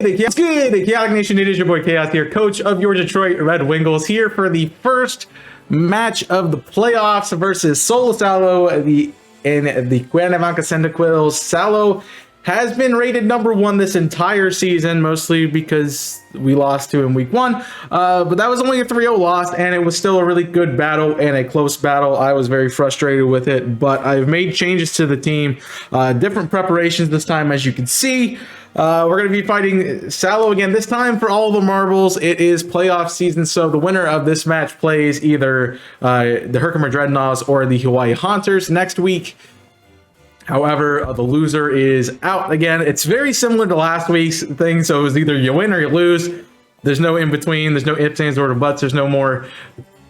What's good, Chaotic Nation? It is your boy Chaos here, coach of your Detroit Red Wingles, here for the first match of the playoffs versus Solo Salo in the Cuernavaca Cyndaquils. Salo has been rated #1 this entire season, mostly because we lost to in week 1. But that was only a 3-0 loss, and it was still a really good battle and a close battle. I was very frustrated with it, but I've made changes to the team, different preparations this time, as you can see. We're going to be fighting Salo again, this time for all the marbles. It is playoff season, so the winner of this match plays either the Herkimer Dreadnoughts or the Hawaii Haunters next week. However, the loser is out again. It's very similar to last week's thing, so it was either you win or you lose. There's no in between. There's no ifs, ands, or buts. There's no more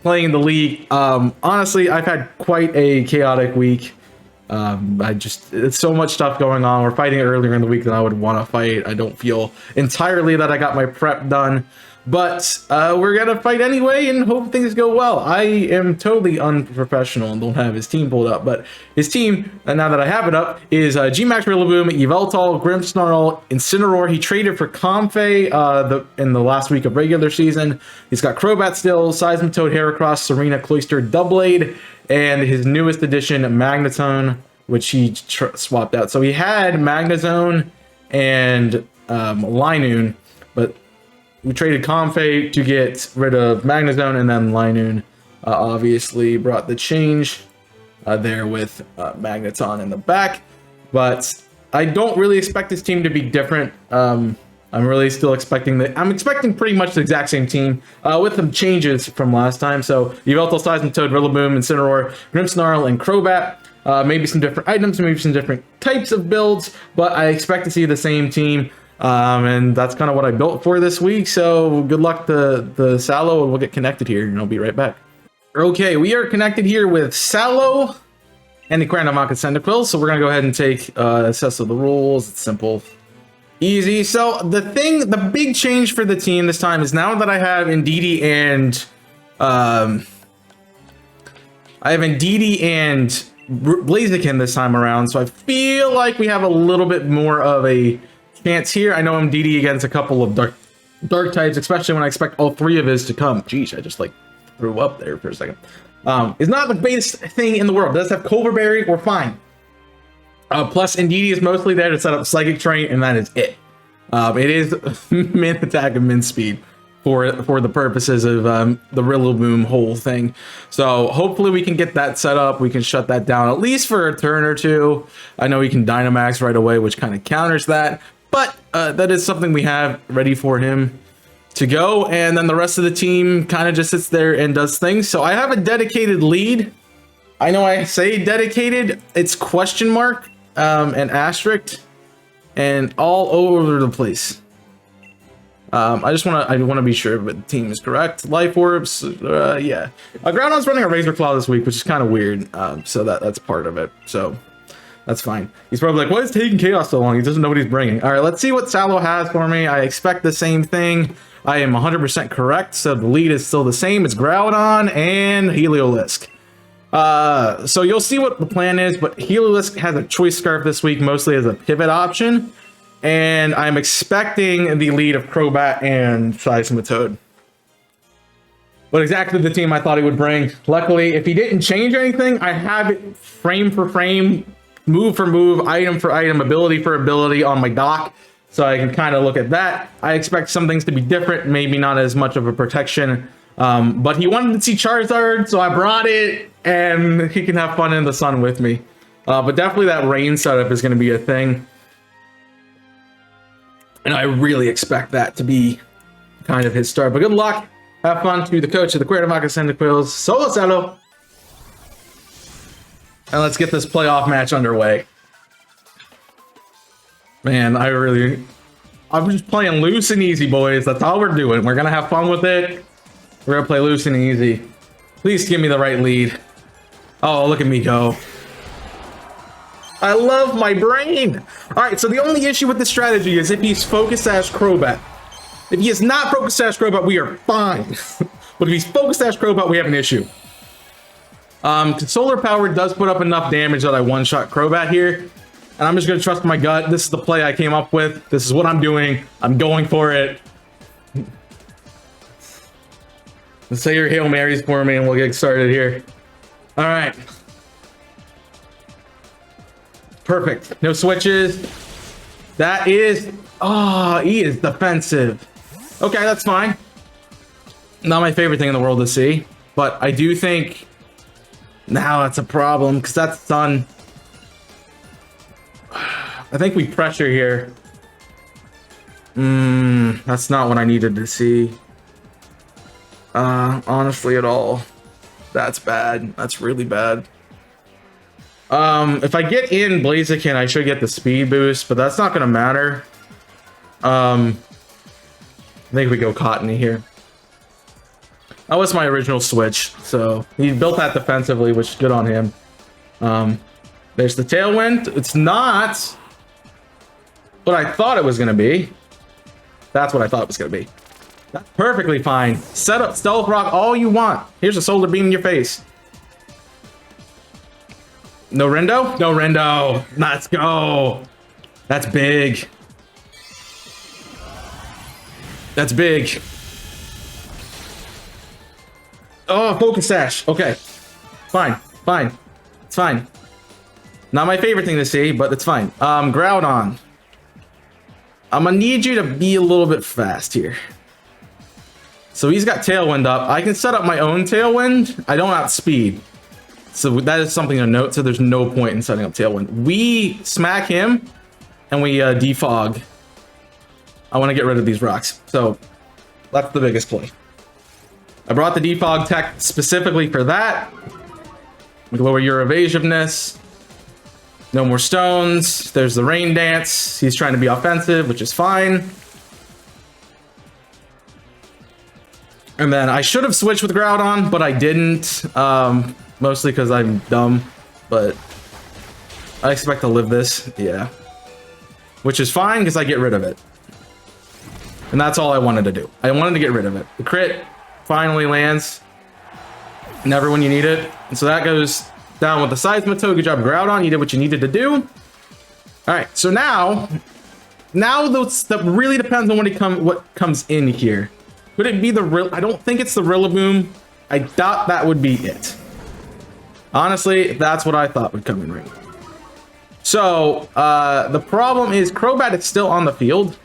playing the league. Honestly, I've had quite a chaotic week. It's so much stuff going on. We're fighting earlier in the week than I would want to fight. I don't feel entirely that I got my prep done, but we're gonna fight anyway and hope things go well. I am totally unprofessional and don't have his team pulled up, but his team, now that I have it up, is G-Max Rillaboom, Yveltal, Grimmsnarl, Incineroar. He traded for Comfey in the last week of regular season. He's got Crobat still, Seismitoad, Heracross, Serena, Cloyster, Doublade, and his newest addition, Magnetone, which he swapped out. So he had Magnezone and Linoon, but we traded Comfey to get rid of Magnezone, and then Linoon obviously brought the change there with Magneton in the back. But I don't really expect this team to be different. I'm really still expecting that. I'm expecting pretty much the exact same team with some changes from last time. So Yveltal, Seismitoad, Rillaboom, Incineroar, Grimmsnarl, and Crobat. Maybe some different items, maybe some different types of builds, but I expect to see the same team. And that's kind of what I built for this week. So good luck to the Salo, and we'll get connected here, and I'll be right back. Okay, we are connected here with Salo and the Cuernavaca Cyndaquils. So we're gonna go ahead and take assess of the rules. It's simple. Easy. So the big change for the team this time is now that I have Indeedee and Blaziken this time around, so I feel like we have a little bit more of a chance here. I know Indeedee against a couple of dark types, especially when I expect all 3 of his to come. Jeez, I just like threw up there for a second. It's not the best thing in the world. It does have Culver Berry. We're fine. Plus, Indeedee is mostly there to set up Psychic Train, and that is it. It is min attack and min speed for the purposes of the Rillaboom whole thing. So hopefully we can get that set up. We can shut that down at least for a turn or 2. I know he can Dynamax right away, which kind of counters that, but that is something we have ready for him to go. And then the rest of the team kind of just sits there and does things. So I have a dedicated lead. I know I say dedicated, it's question mark and asterisk and all over the place. I want to be sure, but the team is correct. Life Orbs, yeah. Groudon's running a Razor Claw this week, which is kind of weird. So that's part of it. So that's fine. He's probably like, why is taking Chaos so long? He doesn't know what he's bringing. All right, let's see what Salo has for me. I expect the same thing. I am 100% correct. So the lead is still the same. It's Groudon and Heliolisk. So you'll see what the plan is, but Heliolisk has a Choice Scarf this week, mostly as a pivot option. And I'm expecting the lead of Crobat and Seismitoad. But exactly the team I thought he would bring. Luckily, if he didn't change anything, I have it frame for frame, move for move, item for item, ability for ability on my dock. So I can kind of look at that. I expect some things to be different, maybe not as much of a protection. But he wanted to see Charizard, so I brought it, and he can have fun in the sun with me. But definitely that rain setup is going to be a thing. And I really expect that to be kind of his start. But good luck. Have fun to the coach of the Cuernavaca Cyndaquils, Solo Salo. And let's get this playoff match underway. Man, I'm just playing loose and easy, boys. That's all we're doing. We're going to have fun with it. We're going to play loose and easy. Please give me the right lead. Oh, look at me go. I love my brain. All right, so the only issue with this strategy is if he's Focus Sash Crobat. If he is not Focus Sash Crobat, we are fine. But if he's Focus Sash Crobat, we have an issue. Solar Power does put up enough damage that I one-shot Crobat here. And I'm just going to trust my gut. This is the play I came up with. This is what I'm doing. I'm going for it. Let's say your Hail Marys for me and we'll get started here. All right. Perfect. No switches. That is... Oh, he is defensive. Okay, that's fine. Not my favorite thing in the world to see. But I do think... Now that's a problem because that's Sun. I think we pressure here. That's not what I needed to see. Honestly at all. That's bad. That's really bad. If I get in Blaziken, I should get the speed boost, but that's not gonna matter. I think we go Cottony here. That was my original switch, so he built that defensively, which is good on him. There's the Tailwind. It's not what I thought it was gonna be. That's what I thought it was gonna be. That's perfectly fine. Set up Stealth Rock all you want. Here's a Solar Beam in your face. No Rendo? No Rendo. Let's go. That's big. That's big. Oh, Focus Sash. Okay. Fine. Fine. It's fine. Not my favorite thing to see, but it's fine. Groudon. I'm gonna need you to be a little bit fast here. So he's got Tailwind up. I can set up my own Tailwind. I don't outspeed. So that is something to note. So there's no point in setting up Tailwind. We smack him and we defog. I want to get rid of these rocks. So that's the biggest play. I brought the defog tech specifically for that. We can lower your evasiveness. No more stones. There's the Rain Dance. He's trying to be offensive, which is fine. And then I should have switched with Groudon, but I didn't. Mostly because I'm dumb. But I expect to live this. Yeah. Which is fine because I get rid of it. And that's all I wanted to do. I wanted to get rid of it. The crit finally lands. Never when you need it. And so that goes down with the Seismitoad. Good job, Groudon. You did what you needed to do. All right. So now those stuff really depends on what comes in here. Could it be the I don't think it's the Rillaboom. I doubt that would be it. Honestly, that's what I thought would come in right now. So, the problem is Crobat is still on the field.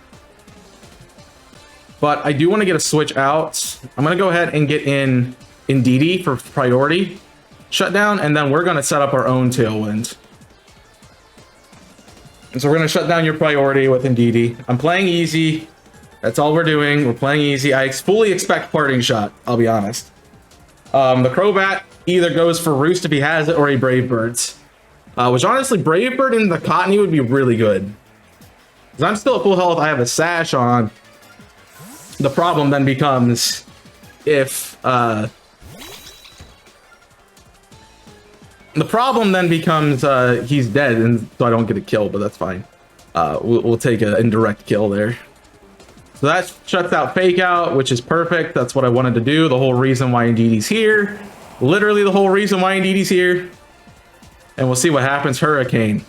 But I do want to get a switch out. I'm going to go ahead and get in Indeedee for priority shutdown. And then we're going to set up our own Tailwind. And so we're going to shut down your priority with Indeedee. I'm playing easy. That's all we're doing. We're playing easy. I fully expect Parting Shot, I'll be honest. The Crobat either goes for Roost if he has it or a Brave Birds. Which honestly, Brave Bird and the Cottony would be really good. Because I'm still at full health. I have a Sash on. The problem then becomes if... the problem then becomes he's dead and so I don't get a kill, but that's fine. We'll take an indirect kill there. So that shuts out Fake Out, which is perfect. That's what I wanted to do. The whole reason why Indeedee's here. Literally the whole reason why Indeedee's here. And we'll see what happens. Hurricane.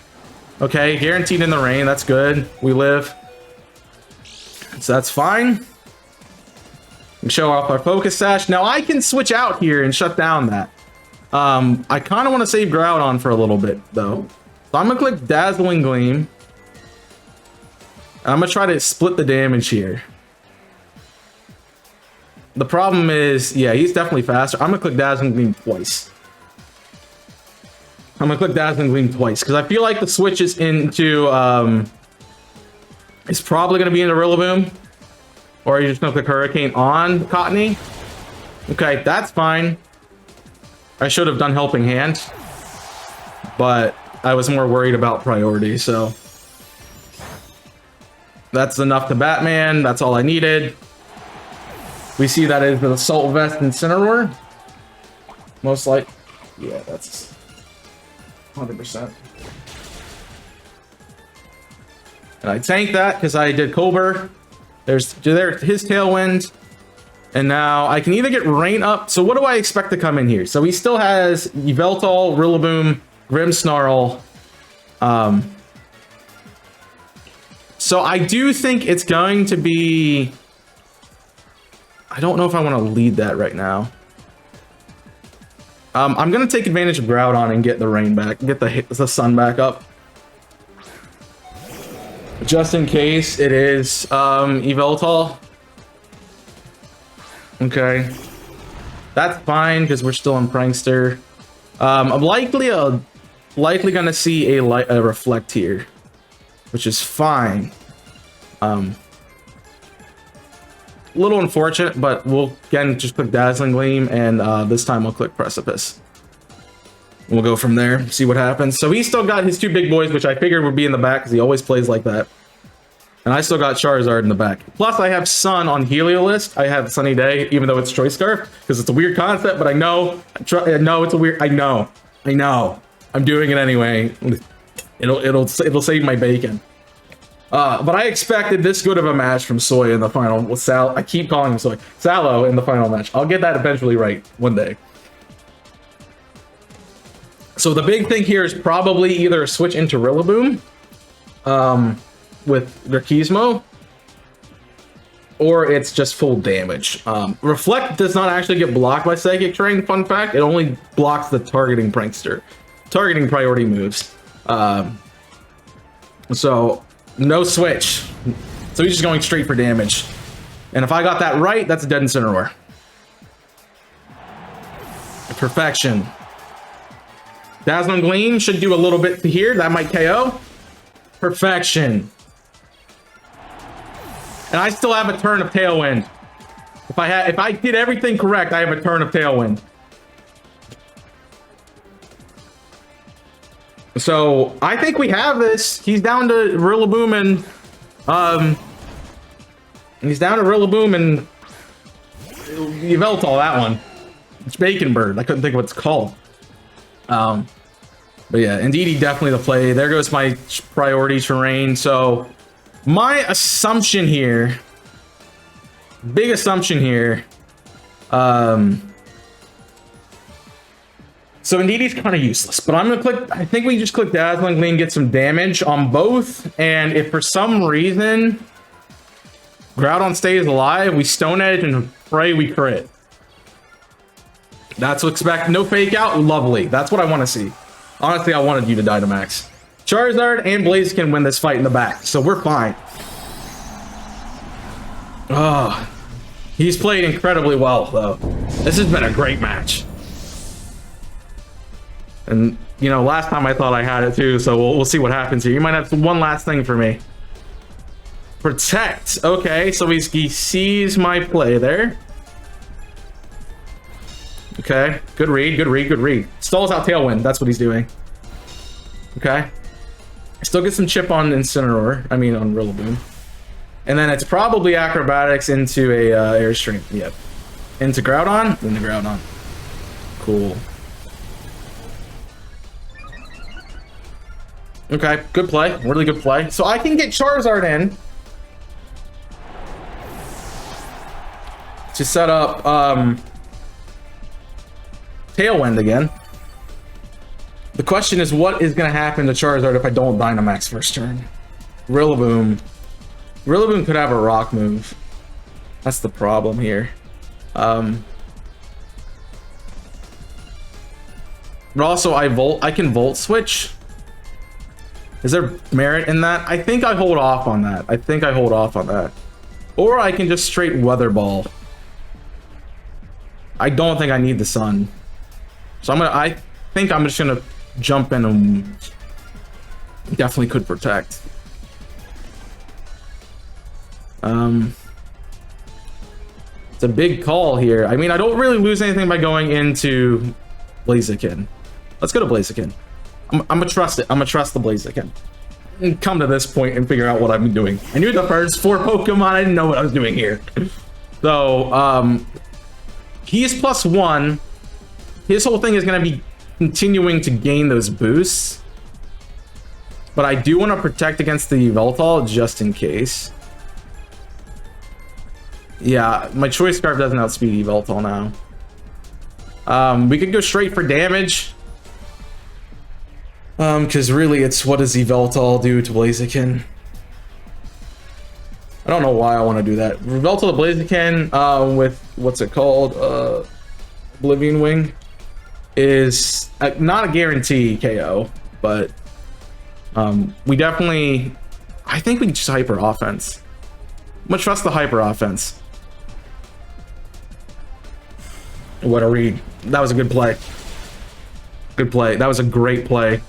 Okay, guaranteed in the rain. That's good. We live. So that's fine. And show off our Focus Sash. Now I can switch out here and shut down that. I kind of want to save Groudon for a little bit, though. So I'm going to click Dazzling Gleam. I'm going to try to split the damage here. The problem is, yeah, he's definitely faster. I'm going to click Dazzling Gleam twice. I'm going to click Dazzling Gleam twice, because I feel like the switch is into, it's probably going to be into Rillaboom. Or are you just going to click Hurricane on Cottony? Okay, that's fine. I should have done Helping Hand. But I was more worried about priority, so... That's enough to Batman. That's all I needed. We see that is the Assault Vest Incineroar. Most like... Yeah, that's... 100%. And I tanked that because I did Colbur. There's his Tailwind. And now I can either get Rain up. So what do I expect to come in here? So he still has Yveltal, Rillaboom, Grimmsnarl, So I do think it's going to be... I don't know if I want to lead that right now. I'm going to take advantage of Groudon and get the rain back, get the sun back up. Just in case it is Yveltal. Okay. That's fine because we're still in Prankster. I'm likely going to see a Reflect here, which is fine. Little unfortunate, but we'll again just click Dazzling Gleam, and this time we'll click Precipice. We'll go from there, see what happens. So he's still got his two big boys, which I figured would be in the back because he always plays like that. And I still got Charizard in the back. Plus, I have Sun on Heliolisk. I have Sunny Day, even though it's Choice Scarf, because it's a weird concept, but I know it's a weird. I know. I'm doing it anyway. It'll save my bacon. But I expected this good of a match from Soy in the final with Sal. I keep calling him Soy. Sallow in the final match. I'll get that eventually right one day. So the big thing here is probably either a switch into Rillaboom with Gurkizmo, or it's just full damage. Reflect does not actually get blocked by Psychic Terrain, fun fact. It only blocks the targeting Prankster. Targeting priority moves. So no switch. So he's just going straight for damage. And if I got that right, that's a dead Incineroar. Perfection. Dazzling Gleam should do a little bit to here. That might KO. Perfection. And I still have a turn of Tailwind. If I did everything correct, I have a turn of Tailwind. So I think we have this. He's down to Rillaboom and he's down to Rillaboom and Yveltal, that one. It's Bacon Bird. I couldn't think of what it's called. But yeah, indeed, definitely the play. There goes my priority terrain. So my assumption here, big assumption here. So indeed, he's kind of useless, but I'm gonna click. I think we just click Dazzling Gleam, get some damage on both. And if for some reason Groudon stays alive, we Stone Edge and pray we crit. That's what expect. No fake out. Lovely. That's what I want to see. Honestly, I wanted you to Dynamax. Charizard and Blaziken win this fight in the back, so we're fine. Oh, he's played incredibly well, though. This has been a great match. And, you know, last time I thought I had it too, so we'll see what happens here. You might have one last thing for me. Protect. Okay, so he sees my play there. Okay, good read, good read, good read. Stalls out Tailwind, that's what he's doing. Okay. Still get some chip on Incineroar, I mean on Rillaboom. And then it's probably Acrobatics into a Airstream, yep. Into Groudon, into Groudon. Cool. Okay, good play, really good play. So I can get Charizard in to set up Tailwind again. The question is, what is going to happen to Charizard if I don't Dynamax first turn? Rillaboom. Rillaboom could have a rock move. That's the problem here. But also, I can Volt Switch. Is there merit in that? I think I hold off on that. I think I hold off on that. Or I can just straight Weather Ball. I don't think I need the Sun. So I think I'm just gonna jump in and definitely could protect. It's a big call here. I mean, I don't really lose anything by going into Blaziken. Let's go to Blaziken. I'm gonna trust it. I'm gonna trust the Blaziken. And come to this point and figure out what I've been doing. I knew the first 4 Pokemon. I didn't know what I was doing here. So, he's +1. His whole thing is going to be continuing to gain those boosts. But I do want to protect against the Yveltal just in case. Yeah, my Choice Scarf doesn't outspeed Yveltal now. We could go straight for damage. Because really, it's what does Yveltal do to Blaziken? I don't know why I want to do that. Revolta the Blaziken with what's it called? Oblivion Wing is not a guarantee KO, but we definitely, I think we can just hyper offense. I'm gonna trust the hyper offense. What a read. That was a good play. Good play. That was a great play.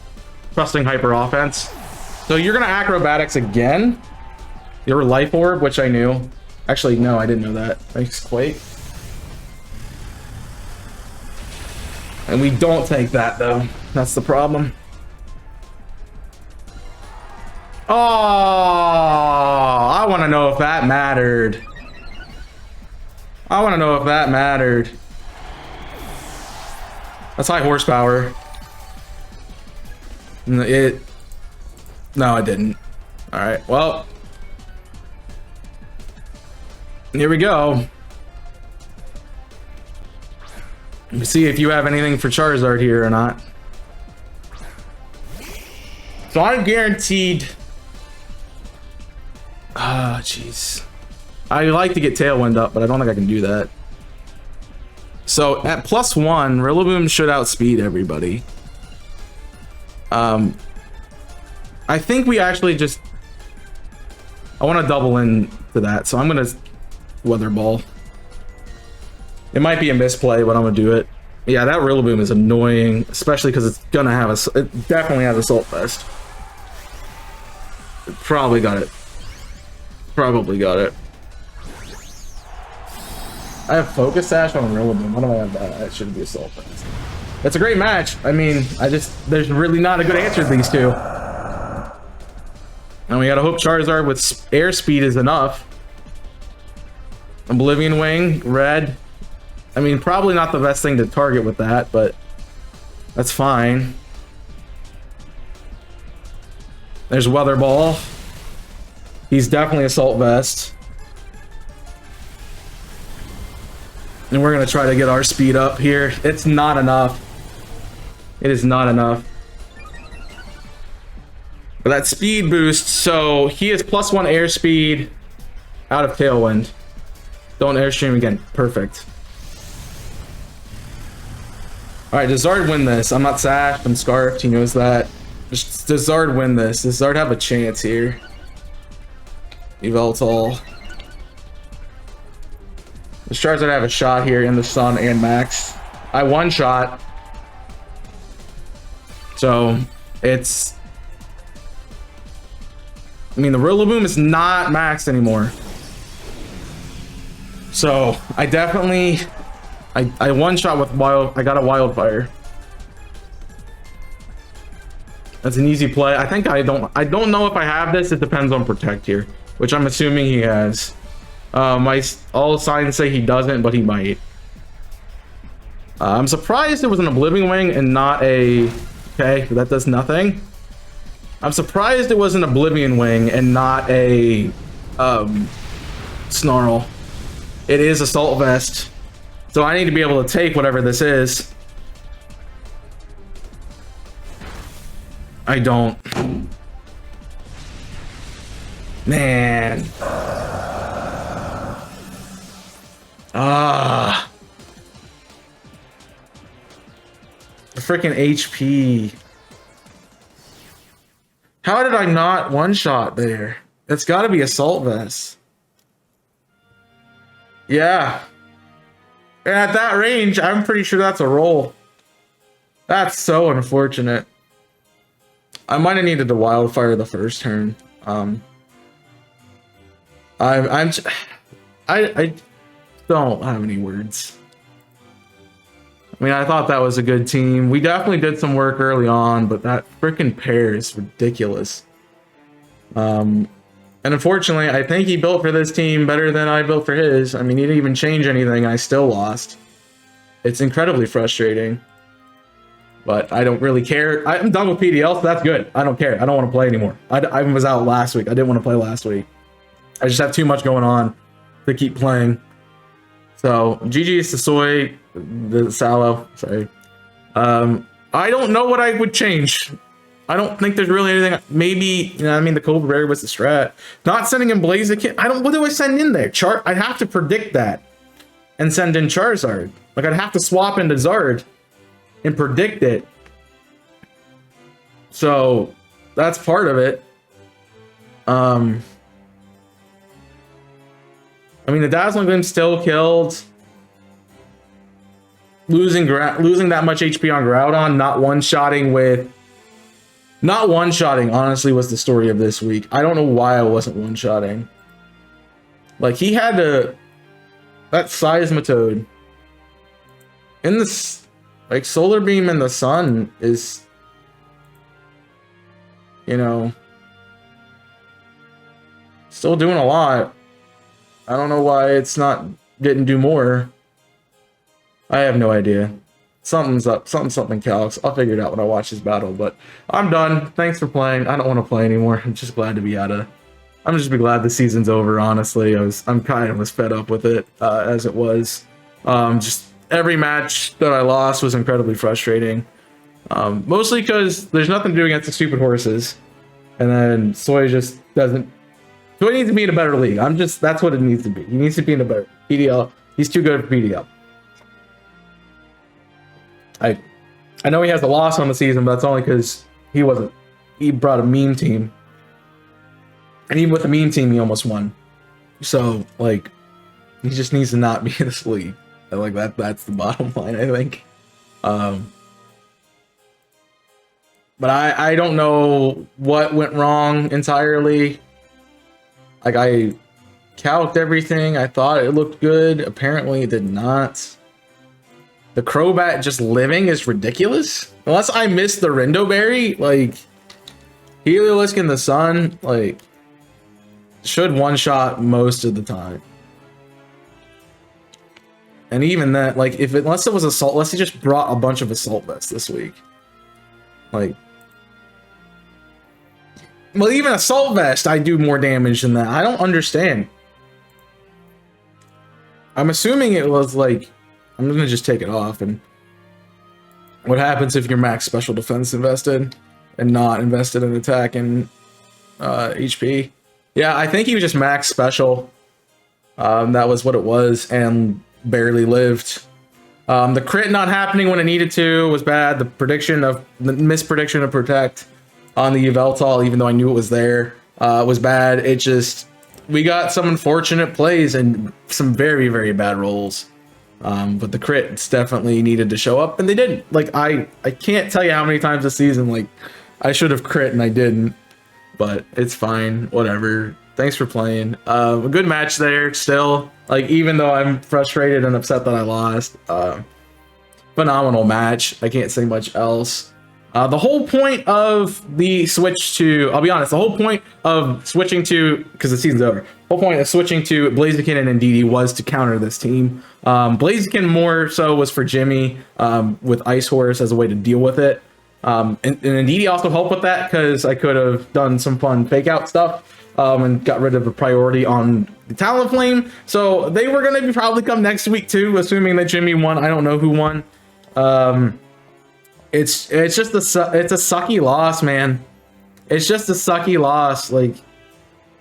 Trusting hyper offense. So you're gonna acrobatics again. Your life orb, which I knew. Actually, no, I didn't know that. Thanks, Quake. And we don't take that though. That's the problem. Oh, I want to know if that mattered. I want to know if that mattered. That's high horsepower. No, it didn't. All right, well, here we go. Let me see if you have anything for Charizard here or not. So I'm guaranteed. Ah, jeez. I like to get Tailwind up, but I don't think I can do that. So at +1, Rillaboom should outspeed everybody. I think we actually just... I want to double into that, so I'm going to Weather Ball. It might be a misplay, but I'm going to do it. Yeah, that Rillaboom is annoying, especially because it's going to have a... It definitely has Assault Vest. It probably got it. Probably got it. I have Focus Sash on Rillaboom. Why do I have that? That shouldn't be Assault Vest. It's a great match. I mean, there's really not a good answer to these two. And we gotta hope Charizard with airspeed is enough. Oblivion Wing, red. I mean, probably not the best thing to target with that, but that's fine. There's Weather Ball. He's definitely Assault Vest. And we're gonna try to get our speed up here. It's not enough. It is not enough. But that speed boost, so he is +1 airspeed out of Tailwind. Don't Airstream again. Perfect. Alright, does Zard win this? I'm not sashed, I'm scarfed, he knows that. Does Zard win this? Does Zard have a chance here? Yveltal. The Charizard have a shot here in the Sun and Max. I one-shot. So, it's... I mean, the Rillaboom is not maxed anymore. So, I definitely... I one-shot with Wild... I got a Wildfire. That's an easy play. I think I don't know if I have this. It depends on Protect here, which I'm assuming he has. All signs say he doesn't, but he might. I'm surprised it was an Oblivion Wing and not a... Okay, that does nothing. I'm surprised it was an Oblivion Wing and not a Snarl. It is Assault Vest. So I need to be able to take whatever this is. I don't. Man. Ah. The freaking HP. How did I not one-shot there? It's got to be Assault Vest. Yeah. And at that range, I'm pretty sure that's a roll. That's so unfortunate. I might have needed to Wildfire the first turn. I don't have any words. I mean, I thought that was a good team. We definitely did some work early on, but that freaking pair is ridiculous. And unfortunately, I think he built for this team better than I built for his. I mean, he didn't even change anything. I still lost. It's incredibly frustrating. But I don't really care. I'm done with PDL, so that's good. I don't care. I don't want to play anymore. I was out last week. I didn't want to play last week. I just have too much going on to keep playing. So, GG's to Soy, the Sallow. Sorry. I don't know what I would change. I don't think there's really anything. Maybe, you know, I mean, the Cobra Berry was the strat. Not sending in Blaziken. What do I send in there? I'd have to predict that and send in Charizard. Like, I'd have to swap into Zard and predict it. So that's part of it. I mean, the Dazzling Gleam still killed. Losing that much HP on Groudon, not one-shotting, honestly, was the story of this week. I don't know why I wasn't one-shotting. Like, he had that Seismitoad in this, like, Solar Beam in the sun is, you know, still doing a lot. I don't know why it's not didn't do more. I have no idea. Something's up. Something Calyrex. I'll figure it out when I watch this battle, but I'm done. Thanks for playing. I don't want to play anymore. I'm just glad to be I'm just glad the season's over, honestly. I'm kind of fed up with it, as it was. Just every match that I lost was incredibly frustrating. Mostly because there's nothing to do against the stupid horses. And then Soy just doesn't... Soy needs to be in a better league. That's what it needs to be. He needs to be in a better PDL. He's too good for PDL. I know he has a loss on the season, but that's only because he brought a meme team. And even with a meme team, he almost won. So, like, he just needs to not be in this league. Like, that's the bottom line, I think. But I don't know what went wrong entirely. Like, I calced everything. I thought it looked good. Apparently it did not. The Crobat just living is ridiculous. Unless I missed the Rindo Berry, like, Heliolisk in the sun, like, should one-shot most of the time. And even that, like, unless it was Assault, unless he just brought a bunch of Assault Vests this week. Like, well, even Assault Vest, I do more damage than that. I don't understand. I'm assuming it was, like, I'm gonna just take it off, and what happens if you're max special defense invested and not invested in attack and HP? Yeah, I think he was just max special. That was what it was, and barely lived. The crit not happening when it needed to was bad. The misprediction of protect on the Yveltal, even though I knew it was there, was bad. It just, we got some unfortunate plays and some very, very bad rolls. But the crits definitely needed to show up, and they didn't. Like, I can't tell you how many times this season, like, I should have crit and I didn't, but it's fine, whatever. Thanks for playing. A good match there still, like, even though I'm frustrated and upset that I lost. Phenomenal match. I can't say much else. The whole point of the switch to, I'll be honest, the whole point of switching to, because the season's over, the whole point of switching to Blaziken and Indeedee was to counter this team. Blaziken more so was for Jimmy with Ice Horse as a way to deal with it. And Indeedee also helped with that because I could have done some fun fake out stuff and got rid of the priority on the Talonflame. So they were going to probably come next week too, assuming that Jimmy won. I don't know who won. It's just it's a sucky loss, man. It's just a sucky loss. Like,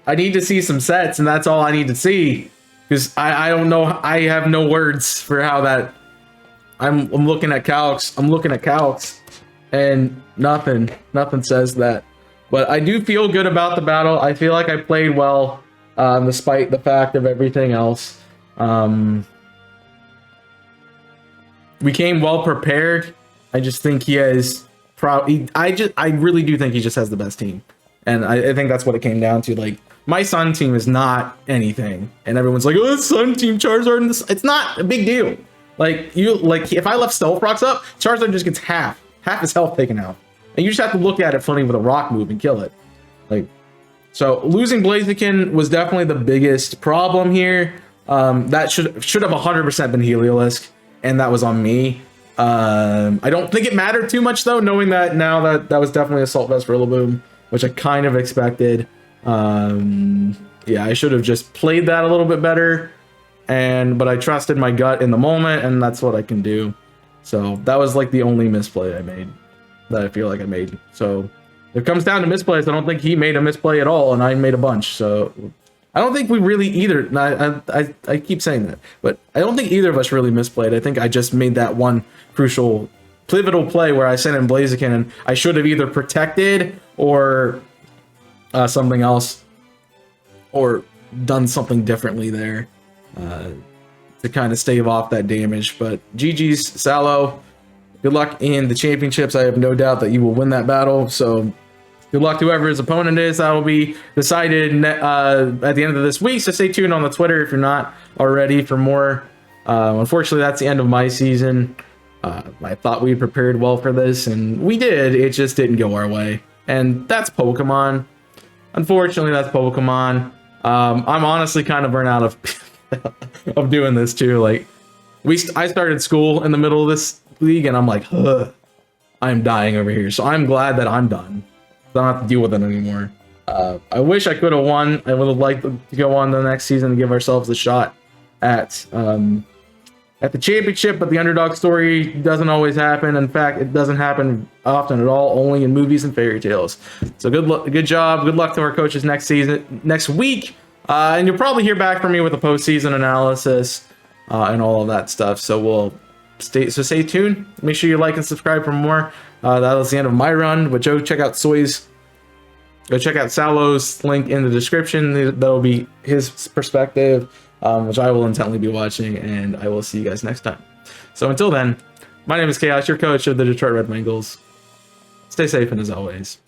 I need to see some sets, and that's all I need to see, because I don't know. I have no words for how that. I'm looking at Calyrex. I'm looking at Calyrex, and nothing says that. But I do feel good about the battle. I feel like I played well, despite the fact of everything else. We came well prepared. I just think he has I really do think he just has the best team. And I think that's what it came down to. Like, my Sun team is not anything. And everyone's like, oh, Sun team Charizard in this. It's not a big deal. Like, if I left Stealth Rocks up, Charizard just gets half his health taken out. And you just have to look at it funny with a rock move and kill it. Like, so losing Blaziken was definitely the biggest problem here. That should have 100% been Heliolisk, and that was on me. I don't think it mattered too much though, knowing that now that was definitely Assault Vest Rillaboom, which I kind of expected. Yeah, I should have just played that a little bit better, but I trusted my gut in the moment, and that's what I can do. So that was like the only misplay I made that I feel like I made. So it comes down to misplays, I don't think he made a misplay at all, and I made a bunch. So I don't think we really either. I keep saying that, but I don't think either of us really misplayed. I think I just made that one crucial, pivotal play where I sent in Blaziken, and I should have either protected or something else, or done something differently there to kind of stave off that damage. But GG's, Sallow. Good luck in the championships. I have no doubt that you will win that battle. So good luck to whoever his opponent is. That will be decided at the end of this week. So stay tuned on the Twitter if you're not already for more. Unfortunately, that's the end of my season. I thought we prepared well for this, and we did. It just didn't go our way. And that's Pokemon. Unfortunately, that's Pokemon. I'm honestly kind of burnt out of doing this too. Like, I started school in the middle of this league, and I'm like, I'm dying over here. So I'm glad that I'm done. I don't have to deal with it anymore. I wish I could have won. I would have liked to go on to the next season and give ourselves a shot at the championship, but the underdog story doesn't always happen. In fact, it doesn't happen often at all, only in movies and fairy tales. So good job. Good luck to our coaches next week. And you'll probably hear back from me with a postseason analysis and all of that stuff. So stay tuned. Make sure you like and subscribe for more. That was the end of my run. But go check out Sallow's link in the description. That'll be his perspective, which I will intently be watching, and I will see you guys next time. So until then, my name is Chaos, your coach of the Detroit Red Wingles. Stay safe, and as always,